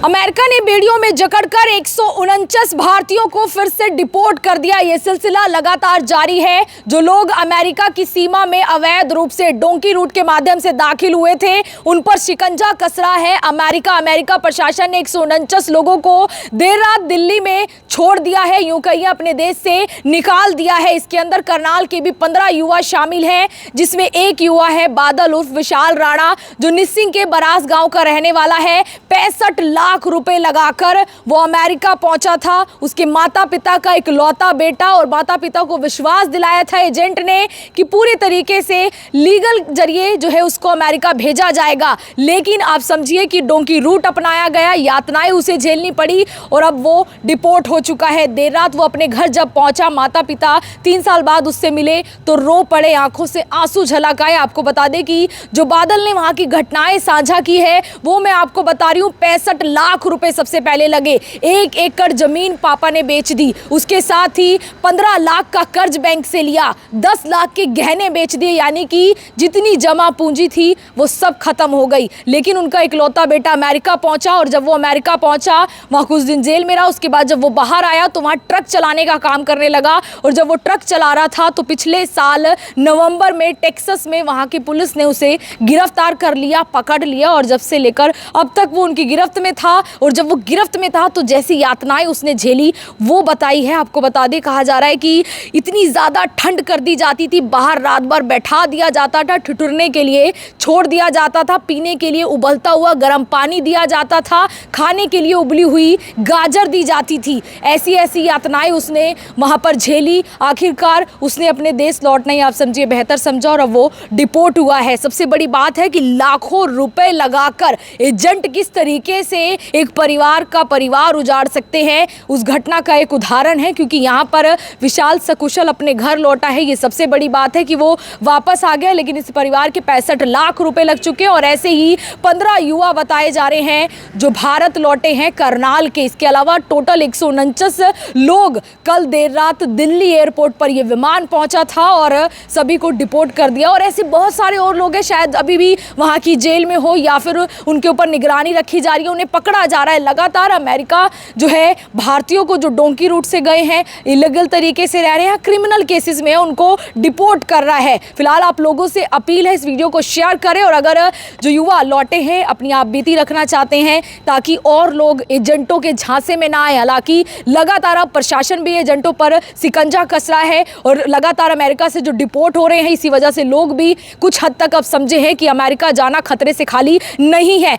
America ने बेड़ियों में जकड़कर 149 भारतीयों को फिर से डिपोर्ट कर दिया। यह सिलसिला लगातार जारी है। जो लोग अमेरिका की सीमा में अवैध रूप से डोंकी रूट के माध्यम से दाखिल हुए थे, उन पर शिकंजा कस रहा है अमेरिका प्रशासन ने 149 लोगों को देर रात दिल्ली में छोड़ दिया है, यूं कहिए अपने देश से निकाल दिया है। इसके अंदर करनाल के भी 15 युवा शामिल हैं, जिसमें एक युवा है बादल उर्फ विशाल राणा, जो निस्सिंग के बरास गांव का रहने वाला है। 65 लाख रुपए लगाकर वो अमेरिका पहुंचा था। उसके माता पिता का इकलौता बेटा, और माता पिता को विश्वास दिलाया था एजेंट ने कि पूरी तरीके से लीगल जरिए जो है उसको अमेरिका भेजा जाएगा। लेकिन आप समझिए कि डोंकी रूट अपनाया गया, यातनाएं उसे झेलनी पड़ी और अब वो डिपोर्ट हो चुका है। देर रात वो अपने घर जब पहुंचा, माता पिता 3 साल बाद उससे मिले तो रो पड़े, आंखों से आंसू झलक आए। आपको बता दें कि जो बादल ने वहां की घटनाएं साझा की है वो मैं आपको बता रही हूँ। 65 लाख रुपए सबसे पहले लगे, 1 एकड़ जमीन पापा ने बेच दी, उसके साथ ही 15 लाख का कर्ज बैंक से लिया, 10 लाख के गहने बेच दिए, यानी कि जितनी जमा पूंजी थी वो सब खत्म हो गई। लेकिन उनका इकलौता बेटा अमेरिका पहुंचा, और जब वो अमेरिका पहुंचा वहां कुछ दिन जेल में रहा। उसके बाद जब वो बाहर आया तो वहां ट्रक चलाने का काम करने लगा, और जब वो ट्रक चला रहा था तो पिछले साल नवंबर में टेक्सास में वहां की पुलिस ने उसे गिरफ्तार कर लिया, पकड़ लिया, और जब से लेकर अब तक वो उनकी गिरफ्त में था। और जब वो गिरफ्त में था तो जैसी यातनाएं उसने झेली वो बताई है। आपको बता दें, कहा जा रहा है कि इतनी ज़्यादा ठंड कर दी जाती थी, बाहर रात भर बैठा दिया जाता था, ठिठुरने के लिए छोड़ दिया जाता था, पीने के लिए उबलता हुआ गर्म पानी दिया जाता था, खाने के लिए उबली हुई गाजर दी जाती थी। ऐसी ऐसी यातनाएं उसने वहाँ पर झेली। आखिरकार उसने अपने देश लौटना ही आप समझिए बेहतर समझा, और अब वो डिपोर्ट हुआ है। सबसे बड़ी बात है कि लाखों रुपए लगाकर एजेंट किस तरीके से एक परिवार का परिवार उजाड़ सकते हैं, उस घटना का एक उदाहरण है। क्योंकि यहाँ पर विशाल सकुशल अपने घर लौटा है। ये सबसे बड़ी बात है कि वो वापस आ गया, लेकिन इस परिवार के 65 लाख रुपए लग चुके हैं। और ऐसे ही 15 युवा बताए जा रहे हैं जो भारत लौटे हैं करनाल के। इसके अलावा टोटल 149 लोग कल देर रात दिल्ली एयरपोर्ट पर यह विमान पहुंचा था और सभी को डिपोर्ट कर दिया। और ऐसे बहुत सारे और लोग हैं, शायद अभी भी वहां की जेल में हो या फिर उनके ऊपर निगरानी रखी जा रही है, उन्हें पकड़ा जा रहा है। लगातार अमेरिका जो है भारतीयों को जो डोंकी रूट से गए हैं, इलीगल तरीके से रह रहे हैं, क्रिमिनल केसेस में उनको डिपोर्ट कर रहा है। फिलहाल आप लोगों से अपील है, इस वीडियो को शेयर करें, और अगर जो युवा लौटे हैं अपनी आप बीती रखना चाहते हैं ताकि और लोग एजेंटों के झांसे में ना आए। हालांकि लगातार अब प्रशासन भी एजेंटों पर शिकंजा कस रहा है, और लगातार अमेरिका से जो डिपोर्ट हो रहे हैं, इसी वजह से लोग भी कुछ हद तक अब समझे हैं कि अमेरिका जाना खतरे से खाली नहीं है।